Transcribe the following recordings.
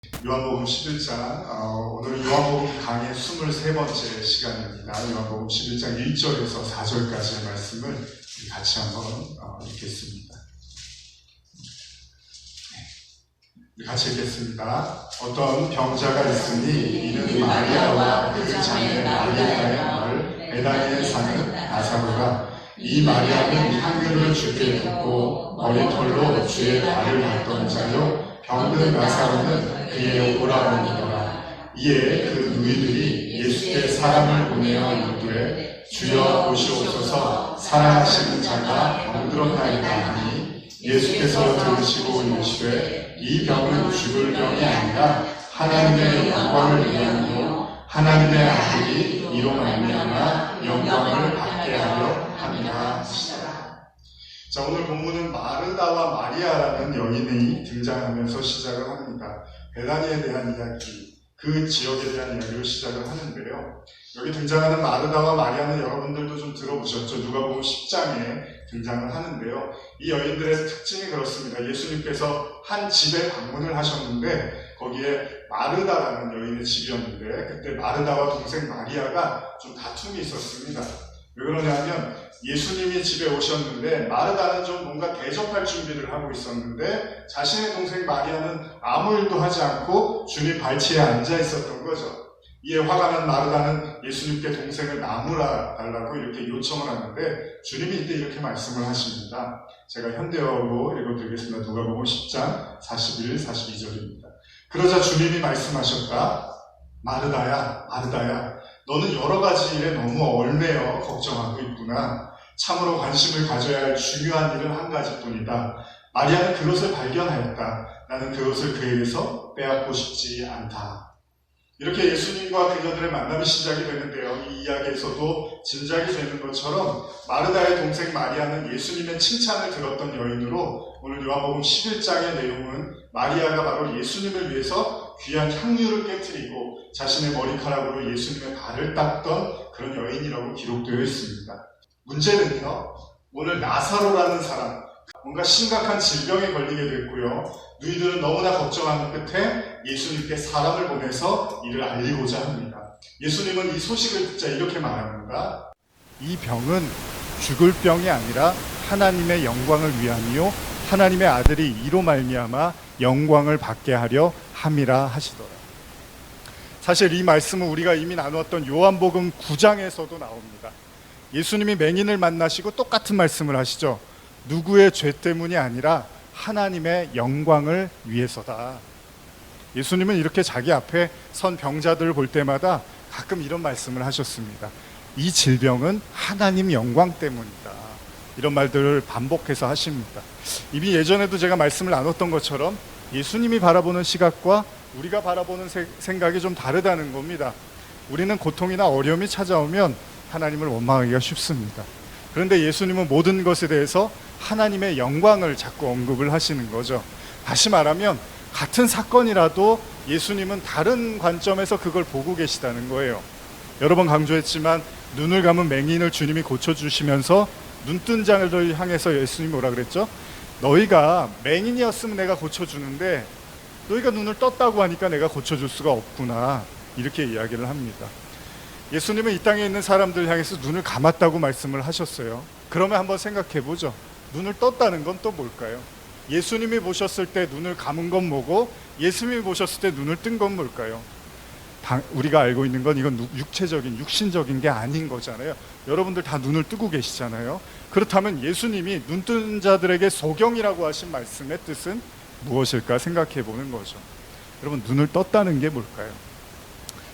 요한복음 11장, 오늘 요한복음 강의 23번째 시간입니다. 요한복음 11장 1절에서 4절까지의 말씀을 같이 한번 읽겠습니다. 같이 읽겠습니다. 어떤 병자가 있으니 이는 마리아와 그 자매 마리아의 아들 베다니에 사는 나사로라. 이 마리아는 향유를 주께 붓고 머리털로 주의 발을 닦던 자요, 병든 나사로는 그의 오라버니더라. 이에 그 누이들이 예수께 사람을 보내어 이르되 주여 보시옵소서, 사랑하시는 자가 병들었나이다 하니, 예수께서 들으시고 이르시되 이 병은 죽을 병이 아니라 하나님의 영광을 위함이요 하나님의 아들이 이로 말미암아 영광을 받게 하려 함이라 하시더라. 자, 오늘 본문은 마르다와 마리아라는 여인이 등장하면서 시작을 합니다. 베다니에 대한 이야기, 그 지역에 대한 이야기로 시작을 하는데요. 여기 등장하는 마르다와 마리아는 여러분들도 좀 들어보셨죠? 누가복음 10장에 등장을 하는데요. 이 여인들의 특징이 그렇습니다. 예수님께서 한 집에 방문을 하셨는데 거기에 마르다라는 여인의 집이었는데, 그때 마르다와 동생 마리아가 좀 다툼이 있었습니다. 왜 그러냐면 예수님이 집에 오셨는데 마르다는 좀 뭔가 대접할 준비를 하고 있었는데 자신의 동생 마리아는 아무 일도 하지 않고 주님 발치에 앉아 있었던 거죠. 이에 화가 난 마르다는 예수님께 동생을 나무라 달라고 이렇게 요청을 하는데 주님이 이때 이렇게 말씀을 하십니다. 제가 현대어로 읽어드리겠습니다. 누가복음 10장 41, 42절입니다. 그러자 주님이 말씀하셨다. 마르다야, 마르다야, 너는 여러 가지 일에 너무 얽매여 걱정하고 있구나. 참으로 관심을 가져야 할 중요한 일은 한 가지뿐이다. 마리아는 그것을 발견하였다. 나는 그것을 그에게서 빼앗고 싶지 않다. 이렇게 예수님과 그녀들의 만남이 시작이 되는데요. 이 이야기에서도 짐작이 되는 것처럼 마르다의 동생 마리아는 예수님의 칭찬을 들었던 여인으로, 오늘 요한복음 11장의 내용은 마리아가 바로 예수님을 위해서 귀한 향유를 깨뜨리고 자신의 머리카락으로 예수님의 발을 닦던 그런 여인이라고 기록되어 있습니다. 문제는요, 오늘 나사로라는 사람, 뭔가 심각한 질병에 걸리게 됐고요. 누이들은 너무나 걱정하는 끝에 예수님께 사람을 보내서 이를 알리고자 합니다. 예수님은 이 소식을 듣자 이렇게 말합니다. 이 병은 죽을 병이 아니라 하나님의 영광을 위함이요 하나님의 아들이 이로 말미암아 영광을 받게 하려 함이라 하시더라. 사실 이 말씀은 우리가 이미 나누었던 요한복음 9장에서도 나옵니다. 예수님이 맹인을 만나시고 똑같은 말씀을 하시죠. 누구의 죄 때문이 아니라 하나님의 영광을 위해서다. 예수님은 이렇게 자기 앞에 선 병자들을 볼 때마다 가끔 이런 말씀을 하셨습니다. 이 질병은 하나님 영광 때문이다. 이런 말들을 반복해서 하십니다. 이미 예전에도 제가 말씀을 나눴던 것처럼 예수님이 바라보는 시각과 우리가 바라보는 생각이 좀 다르다는 겁니다. 우리는 고통이나 어려움이 찾아오면 하나님을 원망하기가 쉽습니다. 그런데 예수님은 모든 것에 대해서 하나님의 영광을 자꾸 언급을 하시는 거죠. 다시 말하면 같은 사건이라도 예수님은 다른 관점에서 그걸 보고 계시다는 거예요. 여러 번 강조했지만 눈을 감은 맹인을 주님이 고쳐주시면서 눈뜬 자를 향해서 예수님이 뭐라 그랬죠? 너희가 맹인이었으면 내가 고쳐주는데 너희가 눈을 떴다고 하니까 내가 고쳐줄 수가 없구나, 이렇게 이야기를 합니다. 예수님은 이 땅에 있는 사람들 향해서 눈을 감았다고 말씀을 하셨어요. 그러면 한번 생각해 보죠. 눈을 떴다는 건 또 뭘까요? 예수님이 보셨을 때 눈을 감은 건 뭐고 예수님이 보셨을 때 눈을 뜬 건 뭘까요? 우리가 알고 있는 건 이건 육체적인, 육신적인 게 아닌 거잖아요. 여러분들 다 눈을 뜨고 계시잖아요. 그렇다면 예수님이 눈뜬 자들에게 소경이라고 하신 말씀의 뜻은 무엇일까 생각해 보는 거죠. 여러분, 눈을 떴다는 게 뭘까요?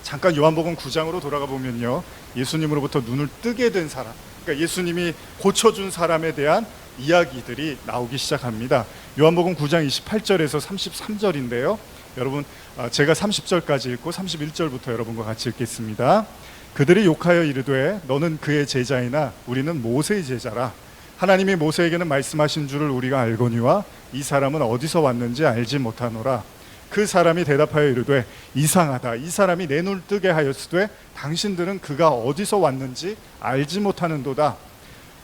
잠깐 요한복음 9장으로 돌아가 보면요, 예수님으로부터 눈을 뜨게 된 사람, 그러니까 예수님이 고쳐준 사람에 대한 이야기들이 나오기 시작합니다. 요한복음 9장 28절에서 33절인데요. 여러분, 제가 30절까지 읽고 31절부터 여러분과 같이 읽겠습니다. 그들이 욕하여 이르되 너는 그의 제자이나 우리는 모세의 제자라. 하나님이 모세에게는 말씀하신 줄을 우리가 알거니와 이 사람은 어디서 왔는지 알지 못하노라. 그 사람이 대답하여 이르되 이상하다. 이 사람이 내 눈을 뜨게 하였으되 당신들은 그가 어디서 왔는지 알지 못하는도다.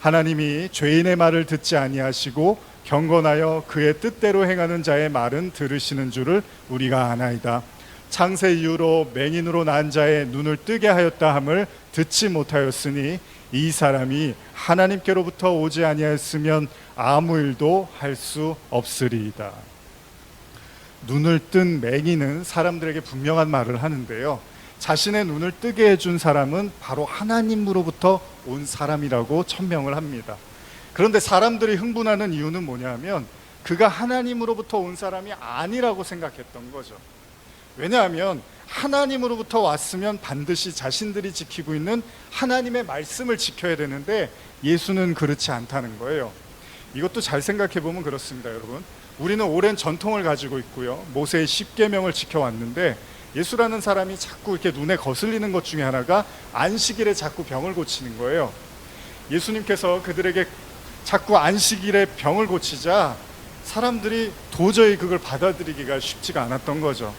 하나님이 죄인의 말을 듣지 아니하시고 경건하여 그의 뜻대로 행하는 자의 말은 들으시는 줄을 우리가 아나이다. 창세 이후로 맹인으로 난 자의 눈을 뜨게 하였다 함을 듣지 못하였으니 이 사람이 하나님께로부터 오지 아니하였으면 아무 일도 할 수 없으리이다. 눈을 뜬 맹인은 사람들에게 분명한 말을 하는데요, 자신의 눈을 뜨게 해준 사람은 바로 하나님으로부터 온 사람이라고 천명을 합니다. 그런데 사람들이 흥분하는 이유는 뭐냐면 그가 하나님으로부터 온 사람이 아니라고 생각했던 거죠. 왜냐하면 하나님으로부터 왔으면 반드시 자신들이 지키고 있는 하나님의 말씀을 지켜야 되는데 예수는 그렇지 않다는 거예요. 이것도 잘 생각해 보면 그렇습니다, 여러분. 우리는 오랜 전통을 가지고 있고요, 모세의 10계명을 지켜왔는데 예수라는 사람이 자꾸 이렇게 눈에 거슬리는 것 중에 하나가 안식일에 자꾸 병을 고치는 거예요. 예수님께서 그들에게 자꾸 안식일에 병을 고치자 사람들이 도저히 그걸 받아들이기가 쉽지가 않았던 거죠.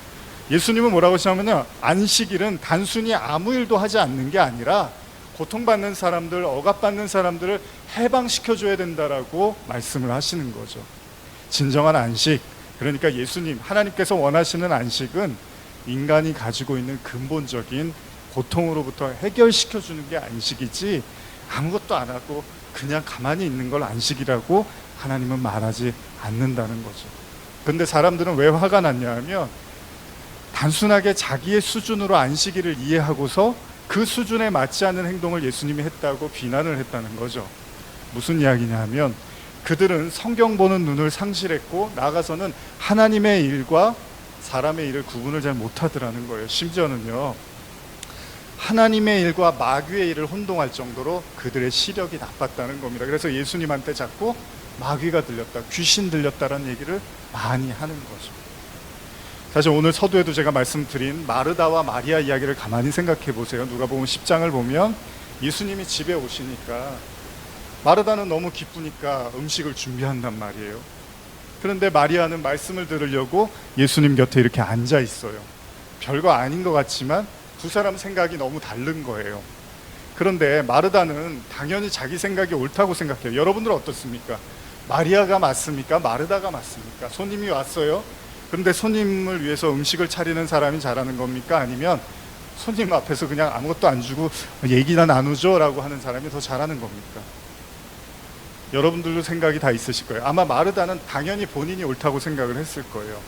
예수님은 뭐라고 하시냐면요, 안식일은 단순히 아무 일도 하지 않는 게 아니라 고통받는 사람들, 억압받는 사람들을 해방시켜줘야 된다라고 말씀을 하시는 거죠. 진정한 안식, 그러니까 예수님, 하나님께서 원하시는 안식은 인간이 가지고 있는 근본적인 고통으로부터 해결시켜주는 게 안식이지, 아무것도 안 하고 그냥 가만히 있는 걸 안식이라고 하나님은 말하지 않는다는 거죠. 그런데 사람들은 왜 화가 났냐 하면 단순하게 자기의 수준으로 안식일을 이해하고서 그 수준에 맞지 않는 행동을 예수님이 했다고 비난을 했다는 거죠. 무슨 이야기냐 하면 그들은 성경 보는 눈을 상실했고 나아가서는 하나님의 일과 사람의 일을 구분을 잘 못하더라는 거예요. 심지어는요, 하나님의 일과 마귀의 일을 혼동할 정도로 그들의 시력이 나빴다는 겁니다. 그래서 예수님한테 자꾸 마귀가 들렸다, 귀신 들렸다라는 얘기를 많이 하는 거죠. 사실 오늘 서두에도 제가 말씀드린 마르다와 마리아 이야기를 가만히 생각해 보세요. 누가복음 10장을 보면 예수님이 집에 오시니까 마르다는 너무 기쁘니까 음식을 준비한단 말이에요. 그런데 마리아는 말씀을 들으려고 예수님 곁에 이렇게 앉아 있어요. 별거 아닌 것 같지만 두 사람 생각이 너무 다른 거예요. 그런데 마르다는 당연히 자기 생각이 옳다고 생각해요. 여러분들은 어떻습니까? 마리아가 맞습니까? 마르다가 맞습니까? 손님이 왔어요. 그런데 손님을 위해서 음식을 차리는 사람이 잘하는 겁니까? 아니면 손님 앞에서 그냥 아무것도 안 주고 얘기나 나누죠 라고 하는 사람이 더 잘하는 겁니까? 여러분들도 생각이 다 있으실 거예요. 아마 마르다는 당연히 본인이 옳다고 생각을 했을 거예요.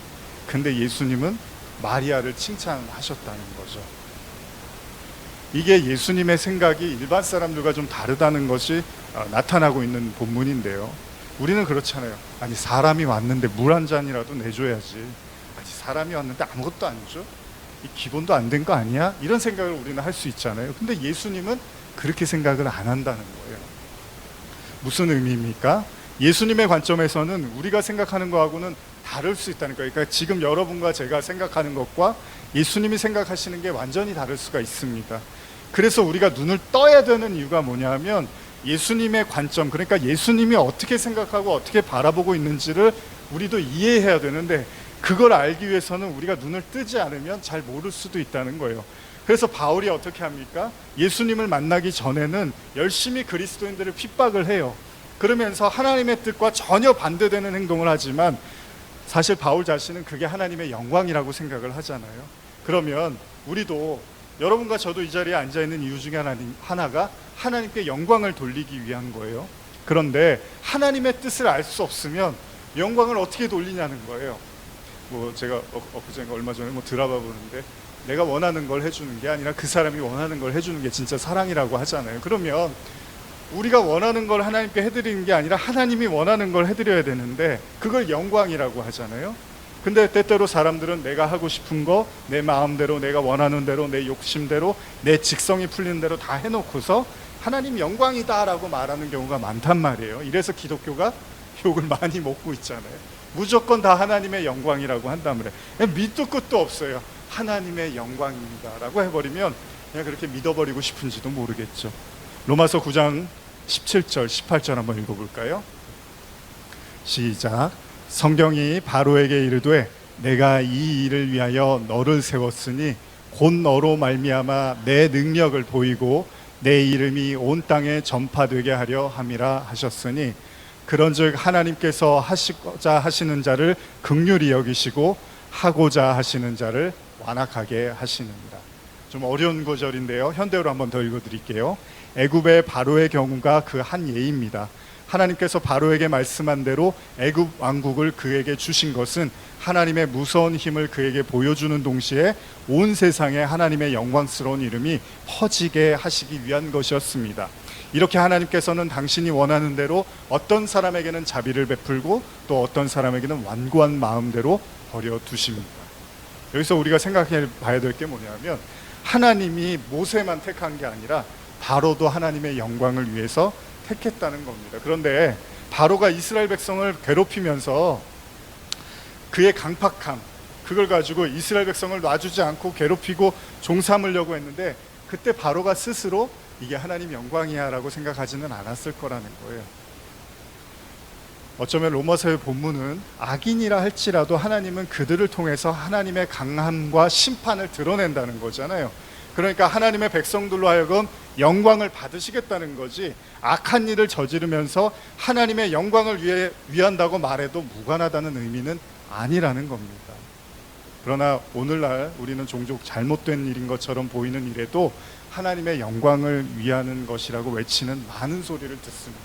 근데 예수님은 마리아를 칭찬하셨다는 거죠. 이게 예수님의 생각이 일반 사람들과 좀 다르다는 것이 나타나고 있는 본문인데요, 우리는 그렇잖아요. 아니, 사람이 왔는데 물 한 잔이라도 내줘야지. 아니, 사람이 왔는데 아무것도 안 줘? 이 기본도 안 된 거 아니야? 이런 생각을 우리는 할 수 있잖아요. 근데 예수님은 그렇게 생각을 안 한다는 거예요. 무슨 의미입니까? 예수님의 관점에서는 우리가 생각하는 거하고는 다를 수 있다는 거예요. 그러니까 지금 여러분과 제가 생각하는 것과 예수님이 생각하시는 게 완전히 다를 수가 있습니다. 그래서 우리가 눈을 떠야 되는 이유가 뭐냐면 예수님의 관점, 그러니까 예수님이 어떻게 생각하고 어떻게 바라보고 있는지를 우리도 이해해야 되는데 그걸 알기 위해서는 우리가 눈을 뜨지 않으면 잘 모를 수도 있다는 거예요. 그래서 바울이 어떻게 합니까? 예수님을 만나기 전에는 열심히 그리스도인들을 핍박을 해요. 그러면서 하나님의 뜻과 전혀 반대되는 행동을 하지만 사실 바울 자신은 그게 하나님의 영광이라고 생각을 하잖아요. 그러면 우리도, 여러분과 저도 이 자리에 앉아있는 이유 중에 하나가 하나님께 영광을 돌리기 위한 거예요. 그런데 하나님의 뜻을 알 수 없으면 영광을 어떻게 돌리냐는 거예요. 제가 엊그제인가 얼마 전에 드라마 보는데 내가 원하는 걸 해주는 게 아니라 그 사람이 원하는 걸 해주는 게 진짜 사랑이라고 하잖아요. 그러면 우리가 원하는 걸 하나님께 해드리는 게 아니라 하나님이 원하는 걸 해드려야 되는데 그걸 영광이라고 하잖아요. 근데 때때로 사람들은 내가 하고 싶은 거 내 마음대로, 내가 원하는 대로, 내 욕심대로, 내 직성이 풀리는 대로 다 해놓고서 하나님 영광이다 라고 말하는 경우가 많단 말이에요. 이래서 기독교가 욕을 많이 먹고 있잖아요. 무조건 다 하나님의 영광이라고 한단 말이에요. 밑도 끝도 없어요. 하나님의 영광입니다 라고 해버리면 그냥 그렇게 믿어버리고 싶은지도 모르겠죠. 로마서 9장 17절 18절 한번 읽어볼까요? 시작. 성경이 바로에게 이르되 내가 이 일을 위하여 너를 세웠으니 곧 너로 말미암아 내 능력을 보이고 내 이름이 온 땅에 전파되게 하려 함이라 하셨으니, 그런즉 하나님께서 하시고자 하시는 자를 긍휼히 여기시고 하고자 하시는 자를 완악하게 하시느니라. 좀 어려운 구절인데요. 현대어로 한번 더 읽어드릴게요. 애굽의 바로의 경우가 그 한 예입니다. 하나님께서 바로에게 말씀한 대로 애굽 왕국을 그에게 주신 것은 하나님의 무서운 힘을 그에게 보여주는 동시에 온 세상에 하나님의 영광스러운 이름이 퍼지게 하시기 위한 것이었습니다. 이렇게 하나님께서는 당신이 원하는 대로 어떤 사람에게는 자비를 베풀고 또 어떤 사람에게는 완고한 마음대로 버려두십니다. 여기서 우리가 생각해 봐야 될 게 뭐냐면 하나님이 모세만 택한 게 아니라 바로도 하나님의 영광을 위해서 택했다는 겁니다. 그런데 바로가 이스라엘 백성을 괴롭히면서 그의 강팍함, 그걸 가지고 이스라엘 백성을 놔주지 않고 괴롭히고 종삼으려고 했는데 그때 바로가 스스로 이게 하나님 영광이야 라고 생각하지는 않았을 거라는 거예요. 어쩌면 로마서의 본문은 악인이라 할지라도 하나님은 그들을 통해서 하나님의 강함과 심판을 드러낸다는 거잖아요. 그러니까 하나님의 백성들로 하여금 영광을 받으시겠다는 거지, 악한 일을 저지르면서 하나님의 영광을 위한다고 말해도 무관하다는 의미는 아니라는 겁니다. 그러나 오늘날 우리는 종종 잘못된 일인 것처럼 보이는 일에도 하나님의 영광을 위하는 것이라고 외치는 많은 소리를 듣습니다.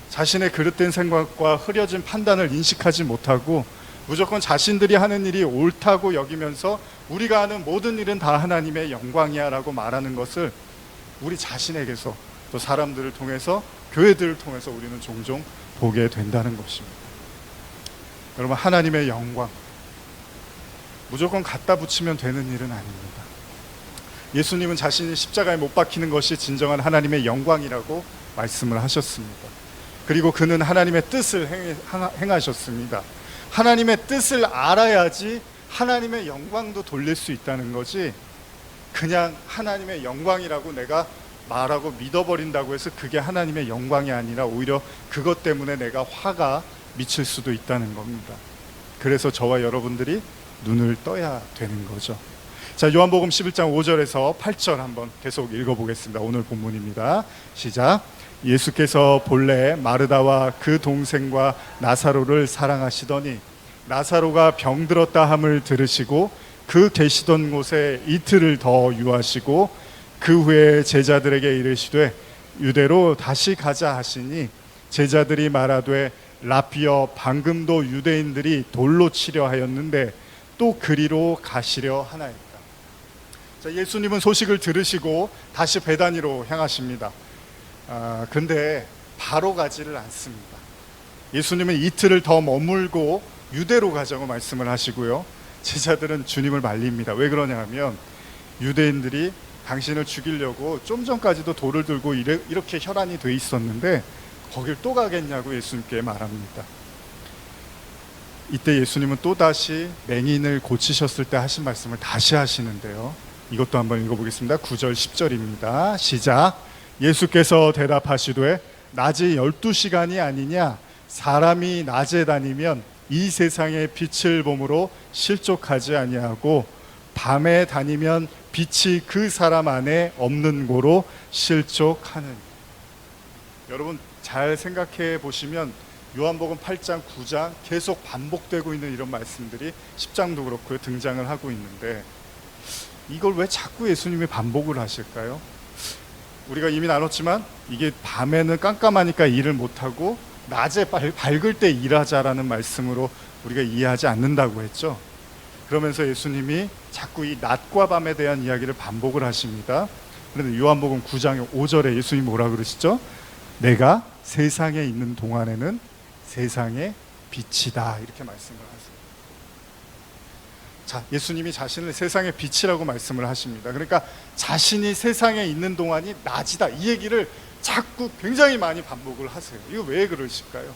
자신의 그릇된 생각과 흐려진 판단을 인식하지 못하고 무조건 자신들이 하는 일이 옳다고 여기면서 우리가 하는 모든 일은 다 하나님의 영광이야 라고 말하는 것을 우리 자신에게서 또 사람들을 통해서, 교회들을 통해서 우리는 종종 보게 된다는 것입니다. 여러분, 하나님의 영광 무조건 갖다 붙이면 되는 일은 아닙니다. 예수님은 자신이 십자가에 못 박히는 것이 진정한 하나님의 영광이라고 말씀을 하셨습니다. 그리고 그는 하나님의 뜻을 행하셨습니다. 하나님의 뜻을 알아야지 하나님의 영광도 돌릴 수 있다는 거지, 그냥 하나님의 영광이라고 내가 말하고 믿어버린다고 해서 그게 하나님의 영광이 아니라 오히려 그것 때문에 내가 화가 미칠 수도 있다는 겁니다. 그래서 저와 여러분들이 눈을 떠야 되는 거죠. 자, 요한복음 11장 5절에서 8절 한번 계속 읽어보겠습니다. 오늘 본문입니다. 시작. 예수께서 본래 마르다와 그 동생과 나사로를 사랑하시더니 나사로가 병들었다 함을 들으시고 그 계시던 곳에 이틀을 더 유하시고 그 후에 제자들에게 이르시되 유대로 다시 가자 하시니 제자들이 말하되 라피여, 방금도 유대인들이 돌로 치려 하였는데 또 그리로 가시려 하나이까. 자, 예수님은 소식을 들으시고 다시 베다니로 향하십니다. 근데 바로 가지를 않습니다. 예수님은 이틀을 더 머물고 유대로 가자고 말씀을 하시고요. 제자들은 주님을 말립니다. 왜 그러냐 하면 유대인들이 당신을 죽이려고 좀 전까지도 돌을 들고 이렇게 혈안이 돼 있었는데 거길 또 가겠냐고 예수님께 말합니다. 이때 예수님은 또다시 맹인을 고치셨을 때 하신 말씀을 다시 하시는데요. 이것도 한번 읽어보겠습니다. 9절 10절입니다. 시작. 예수께서 대답하시되 낮이 12시간이 아니냐, 사람이 낮에 다니면 이 세상의 빛을 보므로 실족하지 아니하고 밤에 다니면 빛이 그 사람 안에 없는 고로 실족하느니. 여러분 잘 생각해 보시면 요한복음 8장 9장 계속 반복되고 있는 이런 말씀들이 10장도 그렇고요 등장을 하고 있는데 이걸 왜 자꾸 예수님이 반복을 하실까요? 우리가 이미 나눴지만 이게 밤에는 깜깜하니까 일을 못하고 낮에 밝을 때 일하자라는 말씀으로 우리가 이해하지 않는다고 했죠. 그러면서 예수님이 자꾸 이 낮과 밤에 대한 이야기를 반복을 하십니다. 그런데 요한복음 9장 5절에 예수님이 뭐라 그러시죠? 내가 세상에 있는 동안에는 세상의 빛이다, 이렇게 말씀을 하세요. 자, 예수님이 자신을 세상의 빛이라고 말씀을 하십니다. 그러니까 자신이 세상에 있는 동안이 낮이다, 이 얘기를 자꾸 굉장히 많이 반복을 하세요. 이거 왜 그러실까요?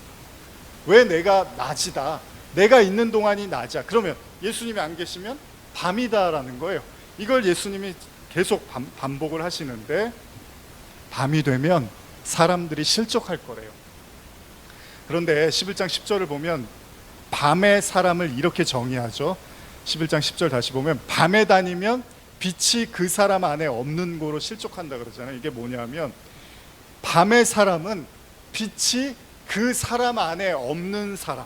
왜 내가 낮이다, 내가 있는 동안이 낮이야, 그러면 예수님이 안 계시면 밤이다라는 거예요. 이걸 예수님이 계속 반복을 하시는데 밤이 되면 사람들이 실족할 거래요. 그런데 11장 10절을 보면 밤에 사람을 이렇게 정의하죠. 11장 10절 다시 보면 밤에 다니면 빛이 그 사람 안에 없는 고로 실족한다 그러잖아요. 이게 뭐냐면 밤의 사람은 빛이 그 사람 안에 없는 사람,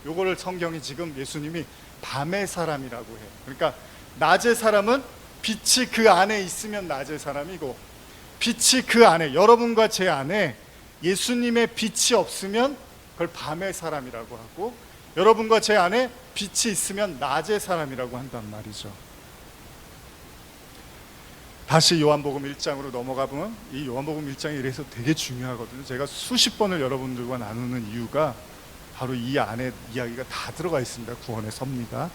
요거를 성경이 지금 예수님이 밤의 사람이라고 해요. 그러니까 낮의 사람은 빛이 그 안에 있으면 낮의 사람이고, 빛이 그 안에, 여러분과 제 안에 예수님의 빛이 없으면 그걸 밤의 사람이라고 하고, 여러분과 제 안에 빛이 있으면 낮의 사람이라고 한단 말이죠. 다시 요한복음 1장으로 넘어가 보면, 이 요한복음 1장이 이래서 되게 중요하거든요. 제가 수십 번을 여러분들과 나누는 이유가 바로 이 안에 이야기가 다 들어가 있습니다. 구원의 섭리가.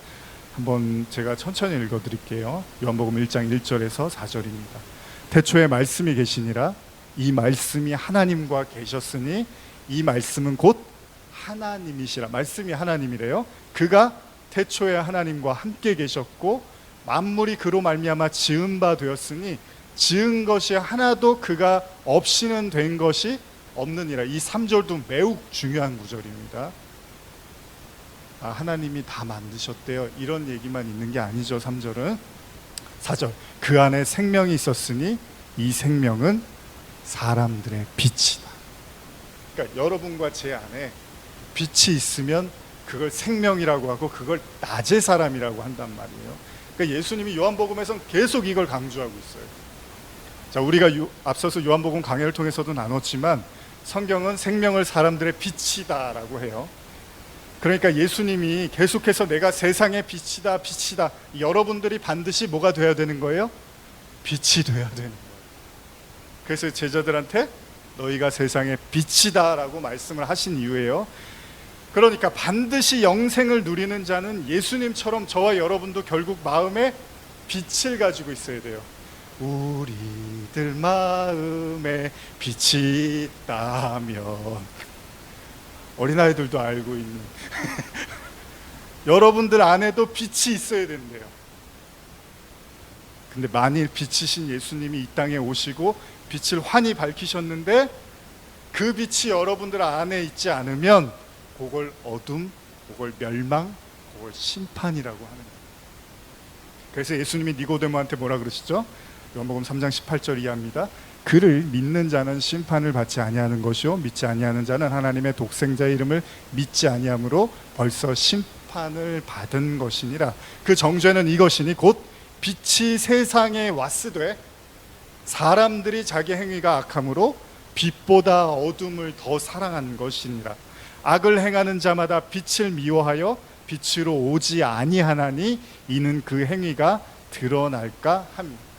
한번 제가 천천히 읽어드릴게요. 요한복음 1장 1절에서 4절입니다. 태초에 말씀이 계시니라. 이 말씀이 하나님과 계셨으니 이 말씀은 곧 하나님이시라. 말씀이 하나님이래요. 그가 태초에 하나님과 함께 계셨고 만물이 그로 말미암아 지은 바 되었으니 지은 것이 하나도 그가 없이는 된 것이 없느니라. 이 3절도 매우 중요한 구절입니다. 하나님이 다 만드셨대요, 이런 얘기만 있는 게 아니죠. 3절은 4절, 그 안에 생명이 있었으니 이 생명은 사람들의 빛이다. 그러니까 여러분과 제 안에 빛이 있으면 그걸 생명이라고 하고 그걸 낮의 사람이라고 한단 말이에요. 그러니까 예수님이 요한복음에서는 계속 이걸 강조하고 있어요. 자, 우리가 앞서서 요한복음 강해를 통해서도 나눴지만 성경은 생명을 사람들의 빛이다라고 해요. 그러니까 예수님이 계속해서 내가 세상의 빛이다, 빛이다. 여러분들이 반드시 뭐가 돼야 되는 거예요? 빛이 돼야 되는 거예요. 그래서 제자들한테 너희가 세상의 빛이다라고 말씀을 하신 이유예요. 그러니까 반드시 영생을 누리는 자는 예수님처럼 저와 여러분도 결국 마음에 빛을 가지고 있어야 돼요. 우리들 마음에 빛이 있다면, 어린아이들도 알고 있는 여러분들 안에도 빛이 있어야 된대요. 근데 만일 빛이신 예수님이 이 땅에 오시고 빛을 환히 밝히셨는데 그 빛이 여러분들 안에 있지 않으면 그걸 어둠, 그걸 멸망, 그걸 심판이라고 하는 거예요. 그래서 예수님이 니고데모한테 뭐라 그러시죠? 요한복음 3장 18절 이하입니다. 그를 믿는 자는 심판을 받지 아니하는 것이요 믿지 아니하는 자는 하나님의 독생자의 이름을 믿지 아니함으로 벌써 심판을 받은 것이니라. 그 정죄는 이것이니 곧 빛이 세상에 왔으되 사람들이 자기 행위가 악함으로 빛보다 어둠을 더 사랑한 것이니라. 악을 행하는 자마다 빛을 미워하여 빛으로 오지 아니하나니 이는 그 행위가 드러날까 함이라.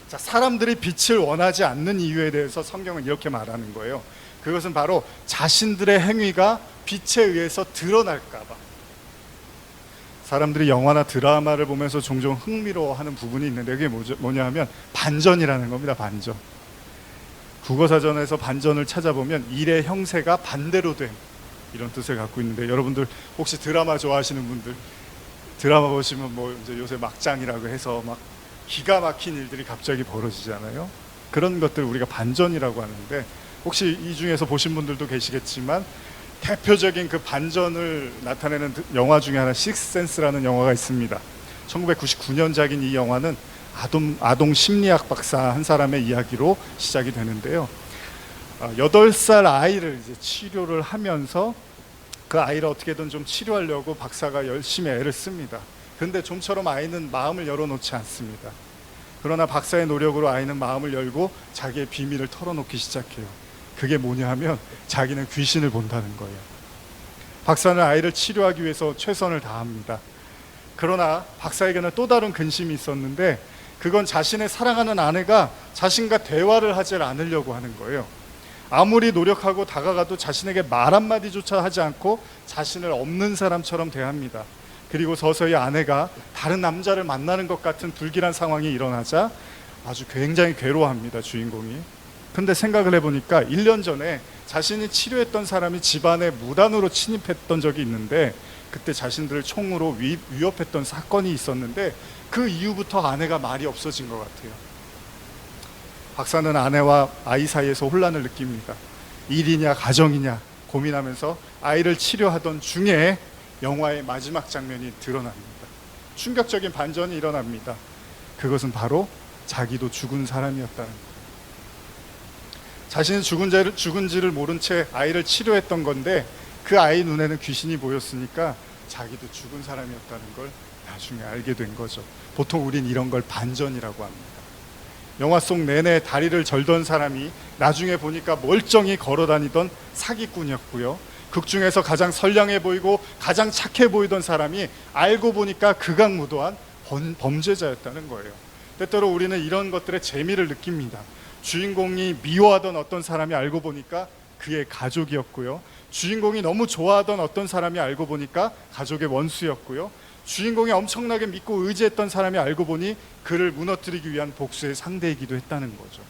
자, 사람들이 빛을 원하지 않는 이유에 대해서 성경은 이렇게 말하는 거예요. 그것은 바로 자신들의 행위가 빛에 의해서 드러날까 봐. 사람들이 영화나 드라마를 보면서 종종 흥미로워하는 부분이 있는데 그게 뭐냐 하면 반전이라는 겁니다. 반전. 국어사전에서 반전을 찾아보면 일의 형세가 반대로 됨, 이런 뜻을 갖고 있는데, 여러분들 혹시 드라마 좋아하시는 분들 드라마 보시면 뭐 이제 요새 막장이라고 해서 막 기가 막힌 일들이 갑자기 벌어지잖아요. 그런 것들 우리가 반전이라고 하는데, 혹시 이 중에서 보신 분들도 계시겠지만 대표적인 그 반전을 나타내는 영화 중에 하나 식스센스라는 영화가 있습니다. 1999년작인 이 영화는 아동 심리학 박사 한 사람의 이야기로 시작이 되는데요. 8살 아이를 이제 치료를 하면서 그 아이를 어떻게든 좀 치료하려고 박사가 열심히 애를 씁니다. 그런데 좀처럼 아이는 마음을 열어놓지 않습니다. 그러나 박사의 노력으로 아이는 마음을 열고 자기의 비밀을 털어놓기 시작해요. 그게 뭐냐 하면 자기는 귀신을 본다는 거예요. 박사는 아이를 치료하기 위해서 최선을 다합니다. 그러나 박사에게는 또 다른 근심이 있었는데, 그건 자신의 사랑하는 아내가 자신과 대화를 하지 않으려고 하는 거예요. 아무리 노력하고 다가가도 자신에게 말 한마디조차 하지 않고 자신을 없는 사람처럼 대합니다. 그리고 서서히 아내가 다른 남자를 만나는 것 같은 불길한 상황이 일어나자 아주 굉장히 괴로워합니다, 주인공이. 근데 생각을 해보니까 1년 전에 자신이 치료했던 사람이 집안에 무단으로 침입했던 적이 있는데, 그때 자신들을 총으로 위협했던 사건이 있었는데 그 이후부터 아내가 말이 없어진 것 같아요. 박사는 아내와 아이 사이에서 혼란을 느낍니다. 일이냐 가정이냐 고민하면서 아이를 치료하던 중에 영화의 마지막 장면이 드러납니다. 충격적인 반전이 일어납니다. 그것은 바로 자기도 죽은 사람이었다는 거예요. 자신이 죽은지를 모른 채 아이를 치료했던 건데 그 아이 눈에는 귀신이 보였으니까 자기도 죽은 사람이었다는 걸 나중에 알게 된 거죠. 보통 우린 이런 걸 반전이라고 합니다. 영화 속 내내 다리를 절던 사람이 나중에 보니까 멀쩡히 걸어다니던 사기꾼이었고요. 극 중에서 가장 선량해 보이고 가장 착해 보이던 사람이 알고 보니까 극악무도한 범죄자였다는 거예요. 때때로 우리는 이런 것들에 재미를 느낍니다. 주인공이 미워하던 어떤 사람이 알고 보니까 그의 가족이었고요. 주인공이 너무 좋아하던 어떤 사람이 알고 보니까 가족의 원수였고요. 주인공이 엄청나게 믿고 의지했던 사람이 알고 보니 그를 무너뜨리기 위한 복수의 상대이기도 했다는 거죠.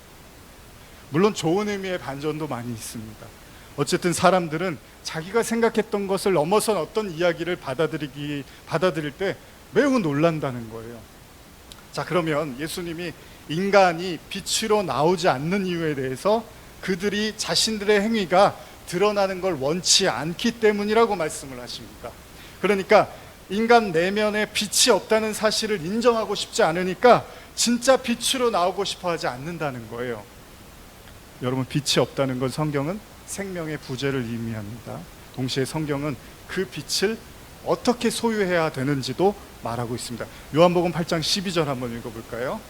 물론 좋은 의미의 반전도 많이 있습니다. 어쨌든 사람들은 자기가 생각했던 것을 넘어선 어떤 이야기를 받아들일 때 매우 놀란다는 거예요. 자, 그러면 예수님이 인간이 빛으로 나오지 않는 이유에 대해서 그들이 자신들의 행위가 드러나는 걸 원치 않기 때문이라고 말씀을 하십니다. 그러니까 인간 내면에 빛이 없다는 사실을 인정하고 싶지 않으니까 진짜 빛으로 나오고 싶어 하지 않는다는 거예요. 여러분, 빛이 없다는 건 성경은 생명의 부재를 의미합니다. 동시에 성경은 그 빛을 어떻게 소유해야 되는지도 말하고 있습니다. 요한복음 8장 12절 한번 읽어볼까요?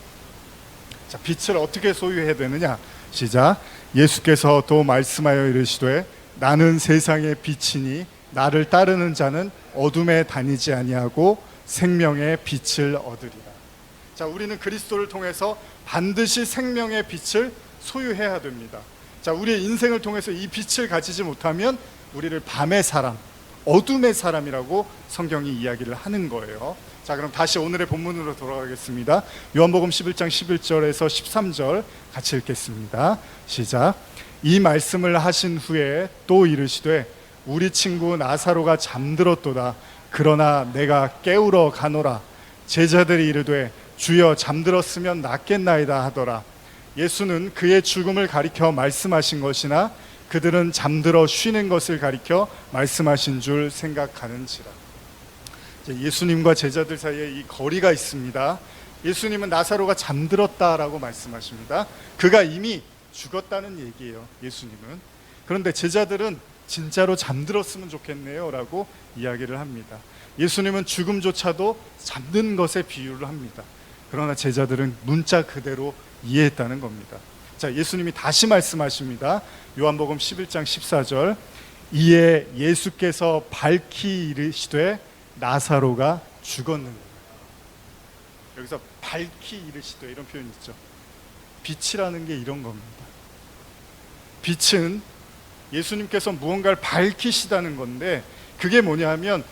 자, 빛을 어떻게 소유해야 되느냐? 시작. 예수께서 또 말씀하여 이르시되 나는 세상의 빛이니 나를 따르는 자는 어둠에 다니지 아니하고 생명의 빛을 얻으리라. 자, 우리는 그리스도를 통해서 반드시 생명의 빛을 소유해야 됩니다. 자, 우리의 인생을 통해서 이 빛을 가지지 못하면 우리를 밤의 사람, 어둠의 사람이라고 성경이 이야기를 하는 거예요. 자, 그럼 다시 오늘의 본문으로 돌아가겠습니다. 요한복음 11장 11절에서 13절 같이 읽겠습니다. 시작. 이 말씀을 하신 후에 또 이르시되 우리 친구 나사로가 잠들었도다. 그러나 내가 깨우러 가노라. 제자들이 이르되 주여 잠들었으면 낫겠나이다 하더라. 예수는 그의 죽음을 가리켜 말씀하신 것이나 그들은 잠들어 쉬는 것을 가리켜 말씀하신 줄 생각하는지라. 예수님과 제자들 사이에 이 거리가 있습니다. 예수님은 나사로가 잠들었다라고 말씀하십니다. 그가 이미 죽었다는 얘기예요, 예수님은. 그런데 제자들은 진짜로 잠들었으면 좋겠네요 라고 이야기를 합니다. 예수님은 죽음조차도 잠든 것에 비유를 합니다. 그러나 제자들은 문자 그대로 이해했다는 겁니다. 자, 예수님이 다시 말씀하십니다. 요한복음 11장 14절. 이에 예수께서 밝히 이르시되 나사로가 죽었느니라. 여기서 밝히 이르시되 이런 표현이 있죠. 빛이라는 게 이런 겁니다. 빛은 예수님께서 무언가를 밝히시다는 건데 그게 뭐냐 하면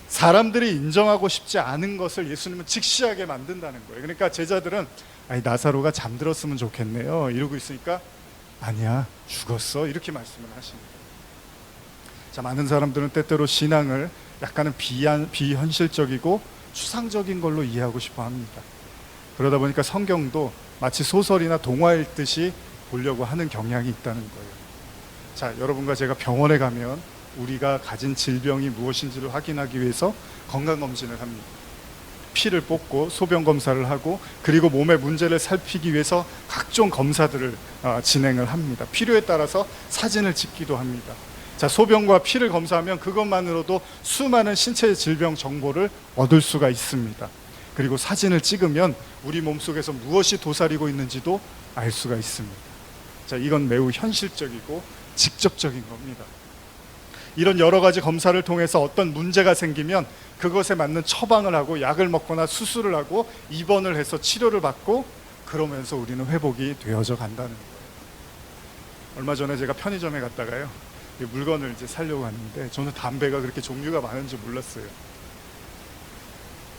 사람들이 인정하고 싶지 않은 것을 예수님은 직시하게 만든다는 거예요. 그러니까 제자들은 아니, 나사로가 잠들었으면 좋겠네요 이러고 있으니까 아니야, 죽었어 이렇게 말씀을 하십니다. 자, 많은 사람들은 때때로 신앙을 약간은 비현실적이고 추상적인 걸로 이해하고 싶어 합니다. 그러다 보니까 성경도 마치 소설이나 동화일 듯이 보려고 하는 경향이 있다는 거예요. 자, 여러분과 제가 병원에 가면 우리가 가진 질병이 무엇인지를 확인하기 위해서 건강검진을 합니다. 피를 뽑고 소변 검사를 하고 그리고 몸의 문제를 살피기 위해서 각종 검사들을 진행을 합니다. 필요에 따라서 사진을 찍기도 합니다. 자, 소변과 피를 검사하면 그것만으로도 수많은 신체 질병 정보를 얻을 수가 있습니다. 그리고 사진을 찍으면 우리 몸속에서 무엇이 도사리고 있는지도 알 수가 있습니다. 자, 이건 매우 현실적이고 직접적인 겁니다. 이런 여러 가지 검사를 통해서 어떤 문제가 생기면 그것에 맞는 처방을 하고 약을 먹거나 수술을 하고 입원을 해서 치료를 받고 그러면서 우리는 회복이 되어져 간다는 거예요. 얼마 전에 제가 편의점에 갔다가요, 물건을 이제 사려고 하는데 저는 담배가 그렇게 종류가 많은지 몰랐어요.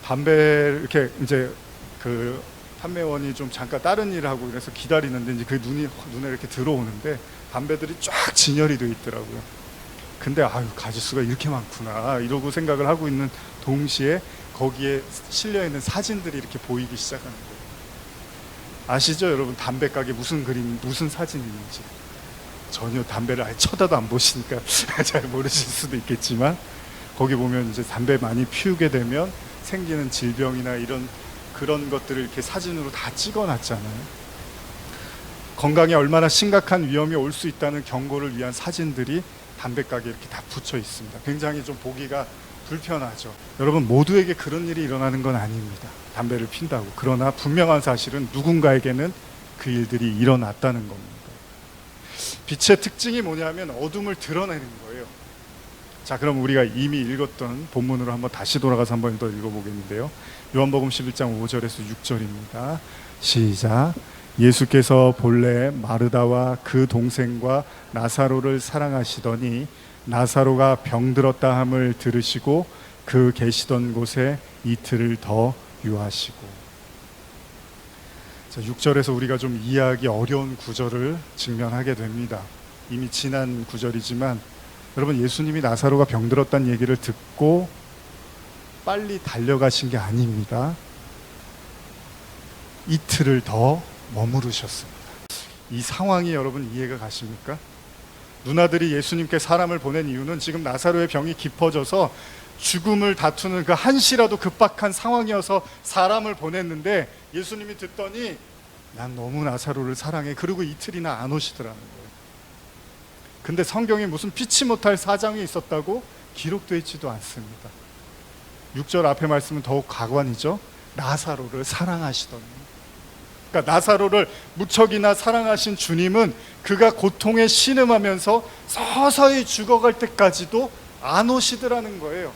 담배 이렇게 이제 그 판매원이 좀 잠깐 다른 일을 하고 그래서 기다리는데 이제 그 눈에 이렇게 들어오는데 담배들이 쫙 진열이 되어 있더라고요. 근데 아유, 가짓수가 이렇게 많구나 이러고 생각을 하고 있는 동시에 거기에 실려 있는 사진들이 이렇게 보이기 시작하는 거예요. 아시죠, 여러분? 담배 가게 무슨 그림, 무슨 사진이 있는지. 전혀 담배를 아예 쳐다도 안 보시니까 잘 모르실 수도 있겠지만 거기 보면 이제 담배 많이 피우게 되면 생기는 질병이나 이런 그런 것들을 이렇게 사진으로 다 찍어놨잖아요. 건강에 얼마나 심각한 위험이 올 수 있다는 경고를 위한 사진들이 담배가게에 이렇게 다 붙여 있습니다. 굉장히 좀 보기가 불편하죠. 여러분, 모두에게 그런 일이 일어나는 건 아닙니다. 담배를 핀다고. 그러나 분명한 사실은 누군가에게는 그 일들이 일어났다는 겁니다. 빛의 특징이 뭐냐면 어둠을 드러내는 거예요. 자, 그럼 우리가 이미 읽었던 본문으로 한번 다시 돌아가서 한번 더 읽어보겠는데요. 요한복음 11장 5절에서 6절입니다. 시작. 예수께서 본래 마르다와 그 동생과 나사로를 사랑하시더니 나사로가 병들었다 함을 들으시고 그 계시던 곳에 이틀을 더 유하시고. 자, 6절에서 우리가 좀 이해하기 어려운 구절을 직면하게 됩니다. 이미 지난 구절이지만 여러분, 예수님이 나사로가 병들었다는 얘기를 듣고 빨리 달려가신 게 아닙니다. 이틀을 더 머무르셨습니다. 이 상황이 여러분 이해가 가십니까? 누나들이 예수님께 사람을 보낸 이유는 지금 나사로의 병이 깊어져서 죽음을 다투는 그 한시라도 급박한 상황이어서 사람을 보냈는데 예수님이 듣더니 난 너무 나사로를 사랑해. 그리고 이틀이나 안 오시더라는 거예요. 근데 성경에 무슨 피치 못할 사정이 있었다고 기록되어 있지도 않습니다. 6절 앞에 말씀은 더욱 가관이죠. 나사로를 사랑하시더니. 그러니까 나사로를 무척이나 사랑하신 주님은 그가 고통에 신음하면서 서서히 죽어갈 때까지도 안 오시더라는 거예요.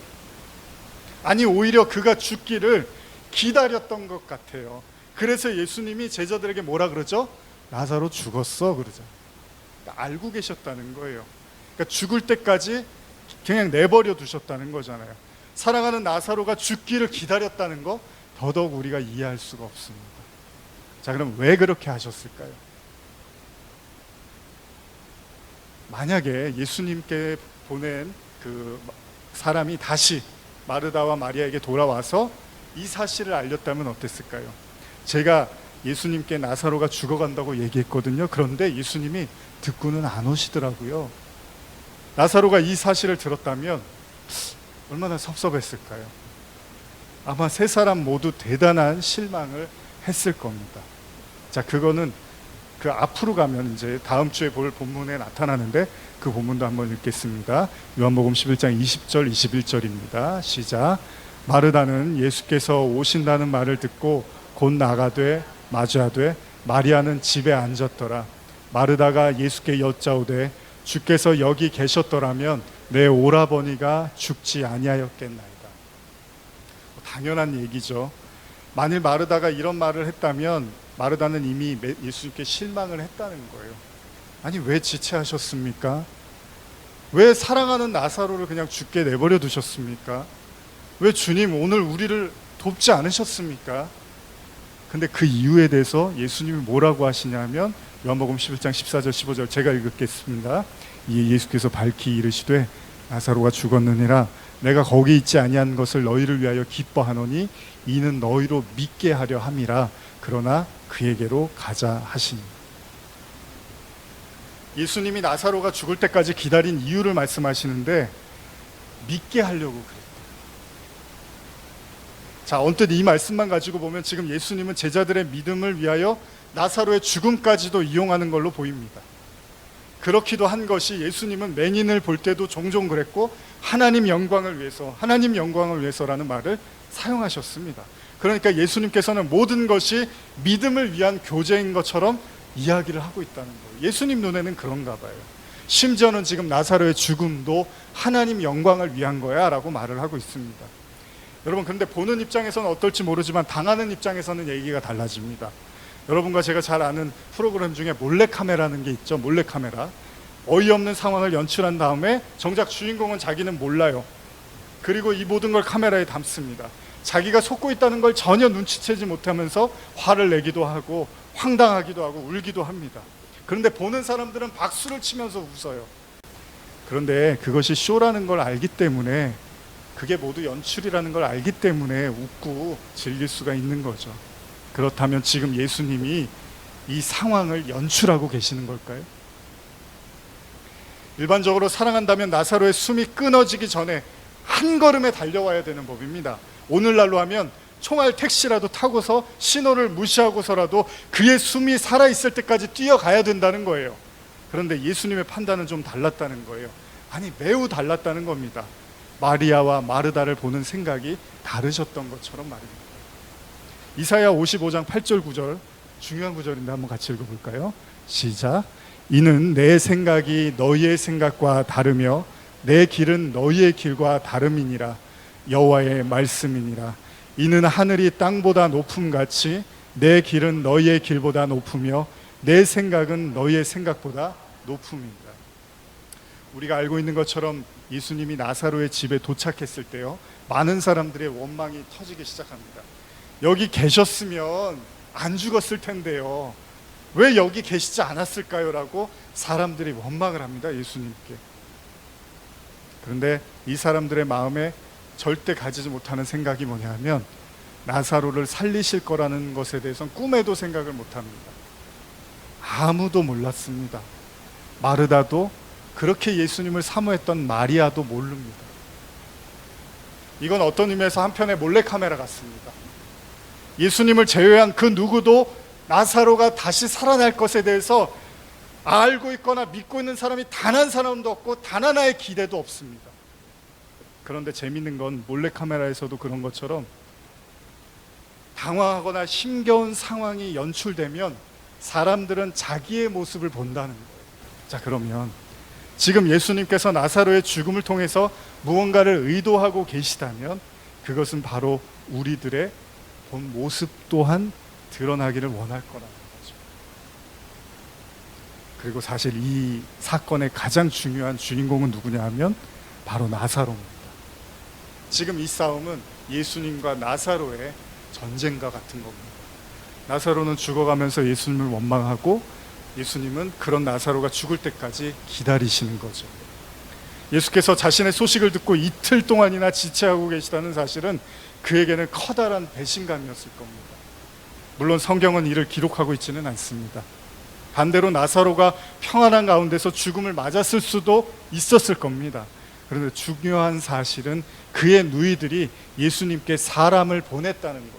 아니, 오히려 그가 죽기를 기다렸던 것 같아요. 그래서 예수님이 제자들에게 뭐라 그러죠? 나사로 죽었어 그러죠. 그러니까 알고 계셨다는 거예요. 그러니까 죽을 때까지 그냥 내버려 두셨다는 거잖아요. 사랑하는 나사로가 죽기를 기다렸다는 거 더더욱 우리가 이해할 수가 없습니다. 자, 그럼 왜 그렇게 하셨을까요? 만약에 예수님께 보낸 그 사람이 다시 마르다와 마리아에게 돌아와서 이 사실을 알렸다면 어땠을까요? 제가 예수님께 나사로가 죽어간다고 얘기했거든요. 그런데 예수님이 듣고는 안 오시더라고요. 나사로가 이 사실을 들었다면 얼마나 섭섭했을까요? 아마 세 사람 모두 대단한 실망을 했을 겁니다. 자, 그거는 그 앞으로 가면 이제 다음 주에 볼 본문에 나타나는데 그 본문도 한번 읽겠습니다. 요한복음 11장 20절 21절입니다. 시작. 마르다는 예수께서 오신다는 말을 듣고 곧 나가되 마주하되 마리아는 집에 앉았더라. 마르다가 예수께 여짜오되 주께서 여기 계셨더라면 내 오라버니가 죽지 아니하였겠나이다. 당연한 얘기죠. 만일 마르다가 이런 말을 했다면 마르다는 이미 예수님께 실망을 했다는 거예요. 아니, 왜 지체하셨습니까? 왜 사랑하는 나사로를 그냥 죽게 내버려 두셨습니까? 왜 주님 오늘 우리를 돕지 않으셨습니까? 근데 그 이유에 대해서 예수님이 뭐라고 하시냐면 요한복음 11장 14절 15절 제가 읽겠습니다. 이에 예수께서 밝히 이르시되 나사로가 죽었느니라 내가 거기 있지 아니한 것을 너희를 위하여 기뻐하노니 이는 너희로 믿게 하려 함이라. 그러나 그에게로 가자 하시니. 예수님이 나사로가 죽을 때까지 기다린 이유를 말씀하시는데 믿게 하려고 그랬대요. 자, 언뜻 이 말씀만 가지고 보면 지금 예수님은 제자들의 믿음을 위하여 나사로의 죽음까지도 이용하는 걸로 보입니다. 그렇기도 한 것이 예수님은 맹인을 볼 때도 종종 그랬고 하나님 영광을 위해서라는 말을 사용하셨습니다. 그러니까 예수님께서는 모든 것이 믿음을 위한 교제인 것처럼 이야기를 하고 있다는 거예요. 예수님 눈에는 그런가 봐요. 심지어는 지금 나사로의 죽음도 하나님 영광을 위한 거야 라고 말을 하고 있습니다. 여러분, 그런데 보는 입장에서는 어떨지 모르지만 당하는 입장에서는 얘기가 달라집니다. 여러분과 제가 잘 아는 프로그램 중에 몰래카메라는 게 있죠. 몰래카메라. 어이없는 상황을 연출한 다음에 정작 주인공은 자기는 몰라요. 그리고 이 모든 걸 카메라에 담습니다. 자기가 속고 있다는 걸 전혀 눈치채지 못하면서 화를 내기도 하고 황당하기도 하고 울기도 합니다. 그런데 보는 사람들은 박수를 치면서 웃어요. 그런데 그것이 쇼라는 걸 알기 때문에, 그게 모두 연출이라는 걸 알기 때문에 웃고 즐길 수가 있는 거죠. 그렇다면 지금 예수님이 이 상황을 연출하고 계시는 걸까요? 일반적으로 사랑한다면 나사로의 숨이 끊어지기 전에 한 걸음에 달려와야 되는 법입니다. 오늘날로 하면 총알 택시라도 타고서 신호를 무시하고서라도 그의 숨이 살아있을 때까지 뛰어가야 된다는 거예요. 그런데 예수님의 판단은 좀 달랐다는 거예요. 아니, 매우 달랐다는 겁니다. 마리아와 마르다를 보는 생각이 다르셨던 것처럼 말입니다. 이사야 55장 8절 9절, 중요한 구절인데 한번 같이 읽어볼까요? 시작. 이는 내 생각이 너희의 생각과 다르며 내 길은 너희의 길과 다름이니라. 여호와의 말씀이니라. 이는 하늘이 땅보다 높음같이 내 길은 너희의 길보다 높으며 내 생각은 너희의 생각보다 높음이니라. 우리가 알고 있는 것처럼 예수님이 나사로의 집에 도착했을 때요, 많은 사람들의 원망이 터지기 시작합니다. 여기 계셨으면 안 죽었을 텐데요, 왜 여기 계시지 않았을까요? 라고 사람들이 원망을 합니다, 예수님께. 그런데 이 사람들의 마음에 절대 가지지 못하는 생각이 뭐냐 하면, 나사로를 살리실 거라는 것에 대해서는 꿈에도 생각을 못합니다. 아무도 몰랐습니다. 마르다도, 그렇게 예수님을 사모했던 마리아도 모릅니다. 이건 어떤 의미에서 한편의 몰래카메라 같습니다. 예수님을 제외한 그 누구도 나사로가 다시 살아날 것에 대해서 알고 있거나 믿고 있는 사람이 단 한 사람도 없고 단 하나의 기대도 없습니다. 그런데 재밌는 건 몰래카메라에서도 그런 것처럼 당황하거나 힘겨운 상황이 연출되면 사람들은 자기의 모습을 본다는 거예요. 자, 그러면 지금 예수님께서 나사로의 죽음을 통해서 무언가를 의도하고 계시다면 그것은 바로 우리들의 본 모습 또한 드러나기를 원할 거라는 거죠. 그리고 사실 이 사건의 가장 중요한 주인공은 누구냐 하면 바로 나사로입니다. 지금 이 싸움은 예수님과 나사로의 전쟁과 같은 겁니다. 나사로는 죽어가면서 예수님을 원망하고 예수님은 그런 나사로가 죽을 때까지 기다리시는 거죠. 예수께서 자신의 소식을 듣고 이틀 동안이나 지체하고 계시다는 사실은 그에게는 커다란 배신감이었을 겁니다. 물론 성경은 이를 기록하고 있지는 않습니다. 반대로 나사로가 평안한 가운데서 죽음을 맞았을 수도 있었을 겁니다. 그런데 중요한 사실은 그의 누이들이 예수님께 사람을 보냈다는 거예요.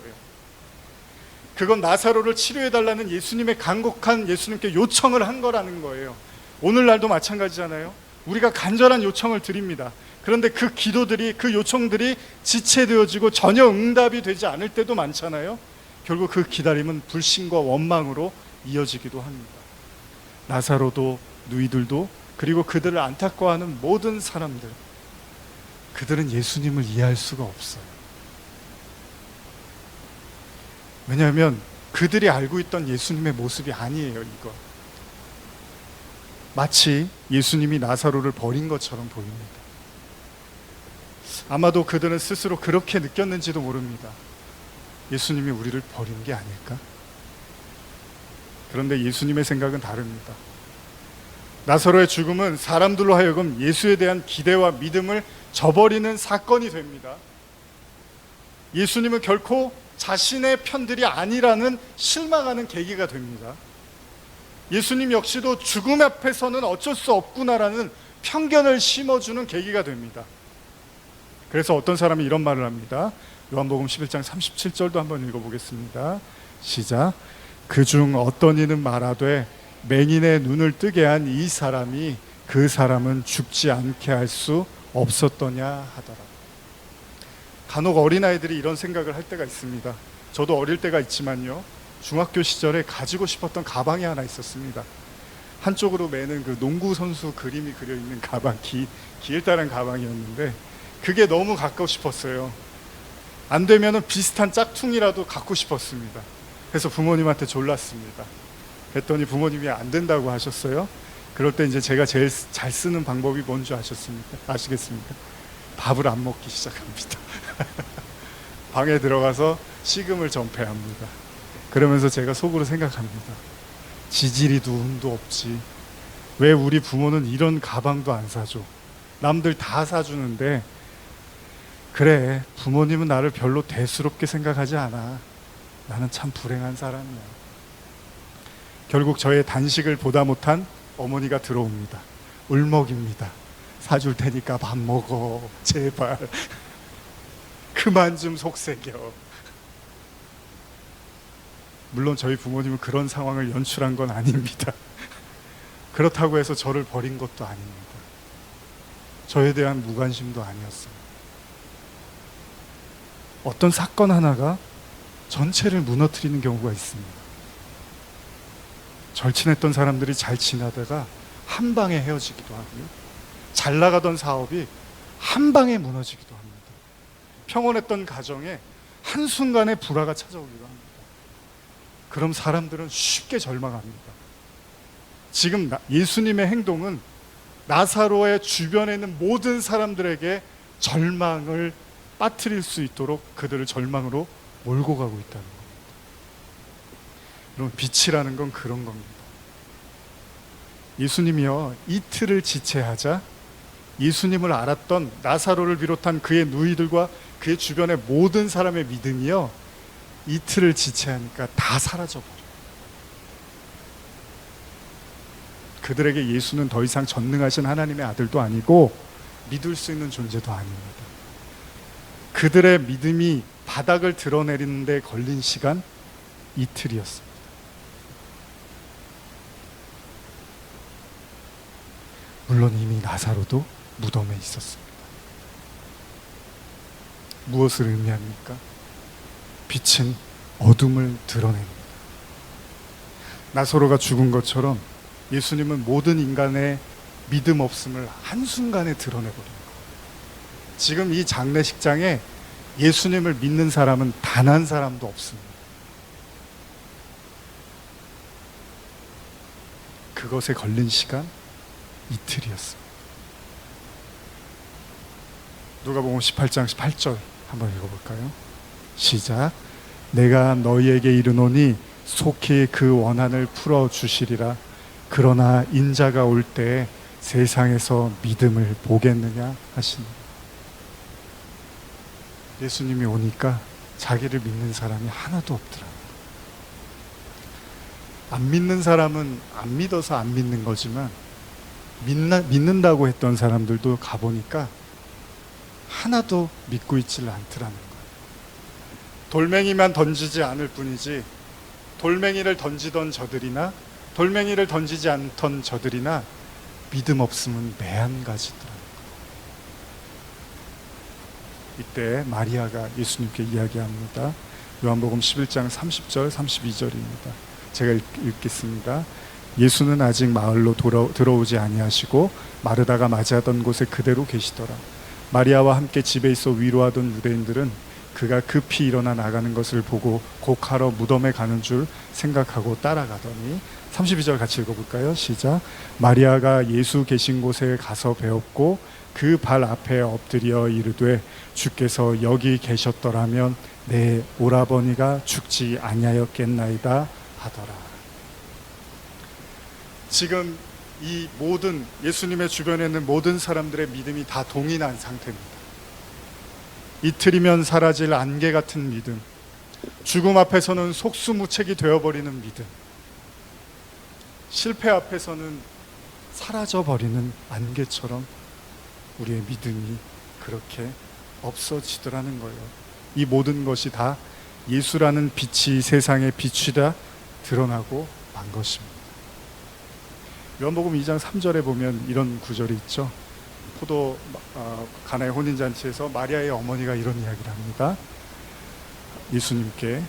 그건 나사로를 치료해달라는 예수님의 간곡한 예수님께 요청을 한 거라는 거예요. 오늘날도 마찬가지잖아요. 우리가 간절한 요청을 드립니다. 그런데 그 기도들이, 그 요청들이 지체되어지고 전혀 응답이 되지 않을 때도 많잖아요. 결국 그 기다림은 불신과 원망으로 이어지기도 합니다. 나사로도 누이들도, 그리고 그들을 안타까워하는 모든 사람들, 그들은 예수님을 이해할 수가 없어요. 왜냐하면 그들이 알고 있던 예수님의 모습이 아니에요. 이거 마치 예수님이 나사로를 버린 것처럼 보입니다. 아마도 그들은 스스로 그렇게 느꼈는지도 모릅니다. 예수님이 우리를 버린 게 아닐까? 그런데 예수님의 생각은 다릅니다. 나사로의 죽음은 사람들로 하여금 예수에 대한 기대와 믿음을 저버리는 사건이 됩니다. 예수님은 결코 자신의 편들이 아니라는 실망하는 계기가 됩니다. 예수님 역시도 죽음 앞에서는 어쩔 수 없구나라는 편견을 심어주는 계기가 됩니다. 그래서 어떤 사람이 이런 말을 합니다. 요한복음 11장 37절도 한번 읽어보겠습니다. 시작. 그중 어떤 이는 말하되 맹인의 눈을 뜨게 한 이 사람이 그 사람은 죽지 않게 할 수 없었더냐 하더라. 간혹 어린아이들이 이런 생각을 할 때가 있습니다. 저도 어릴 때가 있지만요, 중학교 시절에 가지고 싶었던 가방이 하나 있었습니다. 한쪽으로 매는 그 농구 선수 그림이 그려있는 가방, 길다란 가방이었는데 그게 너무 갖고 싶었어요. 안 되면은 비슷한 짝퉁이라도 갖고 싶었습니다. 그래서 부모님한테 졸랐습니다. 그랬더니 부모님이 안 된다고 하셨어요. 그럴 때 이제 제가 제일 잘 쓰는 방법이 뭔지 아시겠습니까? 밥을 안 먹기 시작합니다. 방에 들어가서 식음을 전폐합니다. 그러면서 제가 속으로 생각합니다. 지질이도 운도 없지. 왜 우리 부모는 이런 가방도 안 사줘? 남들 다 사주는데. 그래, 부모님은 나를 별로 대수롭게 생각하지 않아. 나는 참 불행한 사람이야. 결국 저의 단식을 보다 못한 어머니가 들어옵니다. 울먹입니다. 사줄 테니까 밥 먹어, 제발. 그만 좀 속색여. 물론 저희 부모님은 그런 상황을 연출한 건 아닙니다. 그렇다고 해서 저를 버린 것도 아닙니다. 저에 대한 무관심도 아니었어요. 어떤 사건 하나가 전체를 무너뜨리는 경우가 있습니다. 절친했던 사람들이 잘 지나다가 한 방에 헤어지기도 하고요. 잘 나가던 사업이 한 방에 무너지기도 합니다. 평온했던 가정에 한순간에 불화가 찾아오기도 합니다. 그럼 사람들은 쉽게 절망합니다. 지금 예수님의 행동은 나사로의 주변에 있는 모든 사람들에게 절망을 빠뜨릴 수 있도록 그들을 절망으로 몰고 가고 있다는 겁니다. 여러분, 빛이라는 건 그런 겁니다. 예수님이요, 이틀을 지체하자 예수님을 알았던 나사로를 비롯한 그의 누이들과 그의 주변의 모든 사람의 믿음이요, 이틀을 지체하니까 다 사라져버려요. 그들에게 예수는 더 이상 전능하신 하나님의 아들도 아니고 믿을 수 있는 존재도 아닙니다. 그들의 믿음이 바닥을 드러내리는 데 걸린 시간 이틀이었습니다. 물론 이미 나사로도 무덤에 있었습니다. 무엇을 의미합니까? 빛은 어둠을 드러냅니다. 나사로가 죽은 것처럼 예수님은 모든 인간의 믿음 없음을 한순간에 드러내버린 거예요. 지금 이 장례식장에 예수님을 믿는 사람은 단 한 사람도 없습니다. 그것에 걸린 시간 이틀이었습니다. 누가복음 18장 18절 한번 읽어볼까요? 시작. 내가 너희에게 이르노니 속히 그 원한을 풀어주시리라. 그러나 인자가 올 때에 세상에서 믿음을 보겠느냐 하시니. 예수님이 오니까 자기를 믿는 사람이 하나도 없더라. 안 믿는 사람은 안 믿어서 안 믿는 거지만 믿는다고 했던 사람들도 가보니까 하나도 믿고 있지를 않더라는 거예요. 돌멩이만 던지지 않을 뿐이지 돌멩이를 던지던 저들이나 돌멩이를 던지지 않던 저들이나 믿음 없음은 매한가지더라는 거예요. 이때 마리아가 예수님께 이야기합니다. 요한복음 11장 30절 32절입니다. 제가 읽겠습니다. 예수는 아직 마을로 들어오지 아니하시고 마르다가 맞이하던 곳에 그대로 계시더라. 마리아와 함께 집에 있어 위로하던 유대인들은 그가 급히 일어나 나가는 것을 보고 곡하러 무덤에 가는 줄 생각하고 따라가더니 32절 같이 읽어볼까요? 시작. 마리아가 예수 계신 곳에 가서 배웠고 그 발 앞에 엎드려 이르되 주께서 여기 계셨더라면 내 오라버니가 죽지 아니하였겠나이다 하더라. 지금 이 모든 예수님의 주변에 있는 모든 사람들의 믿음이 다 동일한 상태입니다. 이틀이면 사라질 안개 같은 믿음, 죽음 앞에서는 속수무책이 되어버리는 믿음, 실패 앞에서는 사라져버리는 안개처럼 우리의 믿음이 그렇게 없어지더라는 거예요. 이 모든 것이 다 예수라는 빛이 세상에 비추다 드러나고 만 것입니다. 요한복음 2장 3절에 보면 이런 구절이 있죠. 가나의 혼인잔치에서 마리아의 어머니가 이런 이야기를 합니다. 예수님께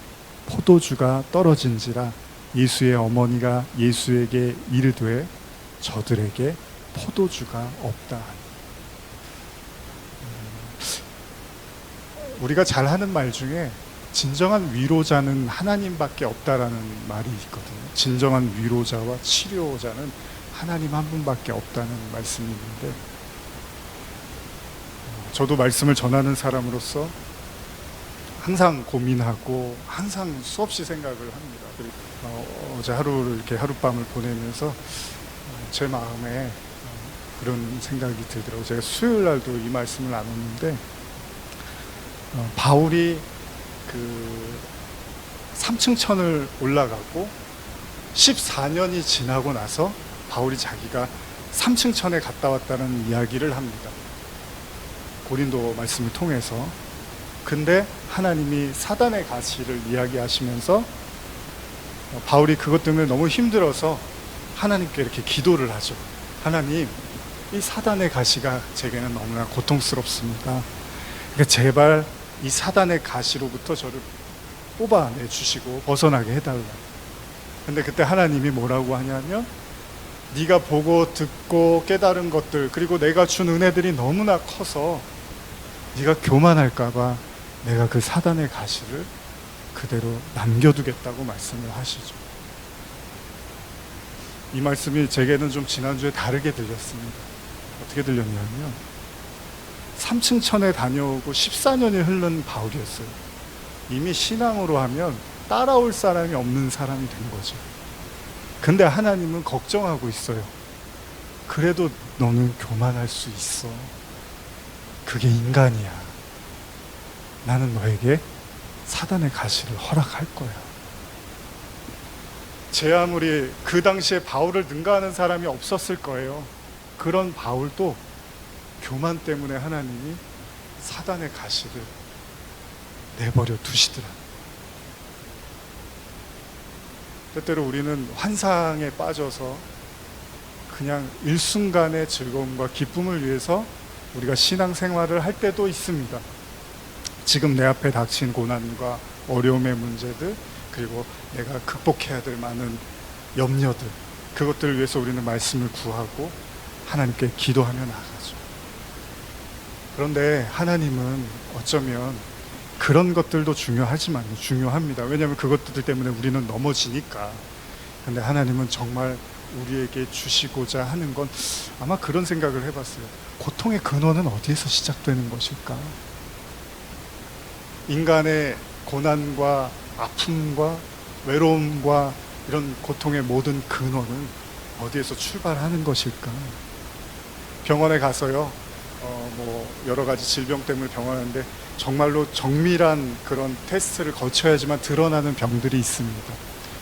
포도주가 떨어진지라 예수의 어머니가 예수에게 이르되 저들에게 포도주가 없다. 우리가 잘 하는 말 중에 진정한 위로자는 하나님밖에 없다라는 말이 있거든요. 진정한 위로자와 치료자는 하나님 한 분밖에 없다는 말씀이 있는데, 저도 말씀을 전하는 사람으로서 항상 고민하고 항상 수없이 생각을 합니다. 그리고 어제 하루를 이렇게 하룻밤을 보내면서 제 마음에 그런 생각이 들더라고요. 제가 수요일 날도 이 말씀을 나눴는데, 바울이 그 3층 천을 올라가고 14년이 지나고 나서 바울이 자기가 3층 천에 갔다 왔다는 이야기를 합니다. 고린도 말씀을 통해서. 근데 하나님이 사단의 가시를 이야기하시면서 바울이 그것 때문에 너무 힘들어서 하나님께 이렇게 기도를 하죠. 하나님, 이 사단의 가시가 제게는 너무나 고통스럽습니다. 그러니까 제발 이 사단의 가시로부터 저를 뽑아내 주시고 벗어나게 해달라. 근데 그때 하나님이 뭐라고 하냐면, 네가 보고 듣고 깨달은 것들, 그리고 내가 준 은혜들이 너무나 커서 네가 교만할까봐 내가 그 사단의 가시를 그대로 남겨두겠다고 말씀을 하시죠. 이 말씀이 제게는 좀 지난주에 다르게 들렸습니다. 어떻게 들렸냐면 3층 천에 다녀오고 14년이 흐른 바울이었어요. 이미 신앙으로 하면 따라올 사람이 없는 사람이 된 거죠. 근데 하나님은 걱정하고 있어요. 그래도 너는 교만할 수 있어. 그게 인간이야. 나는 너에게 사단의 가시를 허락할 거야. 제 아무리 그 당시에 바울을 능가하는 사람이 없었을 거예요. 그런 바울도 교만 때문에 하나님이 사단의 가시를 내버려 두시더라. 때때로 우리는 환상에 빠져서 그냥 일순간의 즐거움과 기쁨을 위해서 우리가 신앙생활을 할 때도 있습니다. 지금 내 앞에 닥친 고난과 어려움의 문제들, 그리고 내가 극복해야 될 많은 염려들, 그것들을 위해서 우리는 말씀을 구하고 하나님께 기도하며 나가죠. 그런데 하나님은 어쩌면 그런 것들도 중요합니다. 왜냐하면 그것들 때문에 우리는 넘어지니까. 근데 하나님은 정말 우리에게 주시고자 하는 건, 아마 그런 생각을 해봤어요. 고통의 근원은 어디에서 시작되는 것일까? 인간의 고난과 아픔과 외로움과 이런 고통의 모든 근원은 어디에서 출발하는 것일까? 병원에 가서요, 여러 가지 질병 때문에 병원하는데 정말로 정밀한 그런 테스트를 거쳐야지만 드러나는 병들이 있습니다.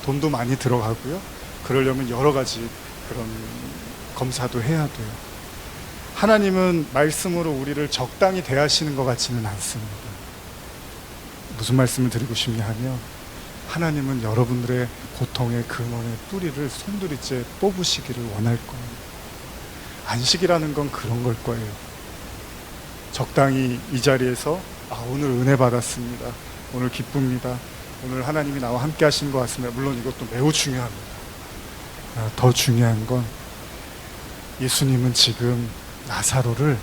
돈도 많이 들어가고요. 그러려면 여러 가지 그런 검사도 해야 돼요. 하나님은 말씀으로 우리를 적당히 대하시는 것 같지는 않습니다. 무슨 말씀을 드리고 싶냐 하면, 하나님은 여러분들의 고통의 근원의 뿌리를 손두리째 뽑으시기를 원할 거예요. 안식이라는 건 그런 걸 거예요. 적당히 이 자리에서 오늘 은혜 받았습니다. 오늘 기쁩니다. 오늘 하나님이 나와 함께 하시는 것 같습니다. 물론 이것도 매우 중요합니다. 더 중요한 건 예수님은 지금 나사로를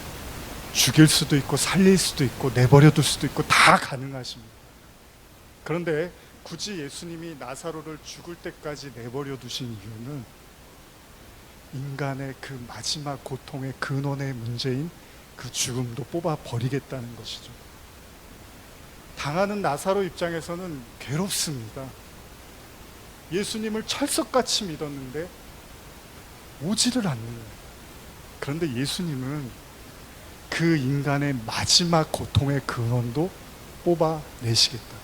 죽일 수도 있고 살릴 수도 있고 내버려둘 수도 있고 다 가능하십니다. 그런데 굳이 예수님이 나사로를 죽을 때까지 내버려 두신 이유는 인간의 그 마지막 고통의 근원의 문제인 그 죽음도 뽑아 버리겠다는 것이죠. 당하는 나사로 입장에서는 괴롭습니다. 예수님을 철석같이 믿었는데 오지를 않는 거예요. 그런데 예수님은 그 인간의 마지막 고통의 근원도 뽑아내시겠다.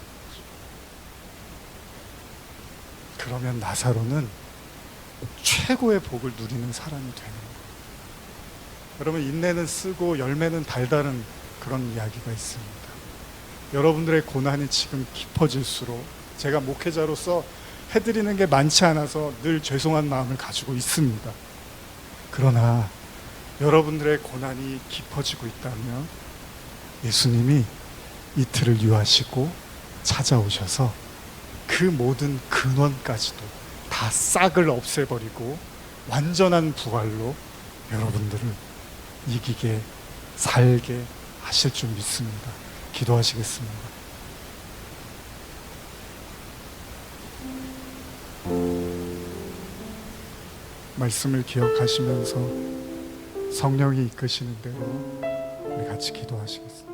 그러면 나사로는 최고의 복을 누리는 사람이 되는 거예요. 여러분, 인내는 쓰고 열매는 달다는 그런 이야기가 있습니다. 여러분들의 고난이 지금 깊어질수록 제가 목회자로서 해드리는 게 많지 않아서 늘 죄송한 마음을 가지고 있습니다. 그러나 여러분들의 고난이 깊어지고 있다면 예수님이 이틀을 유하시고 찾아오셔서 그 모든 근원까지도 다 싹을 없애버리고 완전한 부활로 여러분들을 이기게 살게 하실 줄 믿습니다. 기도하시겠습니다. 말씀을 기억하시면서 성령이 이끄시는 대로 우리 같이 기도하시겠습니다.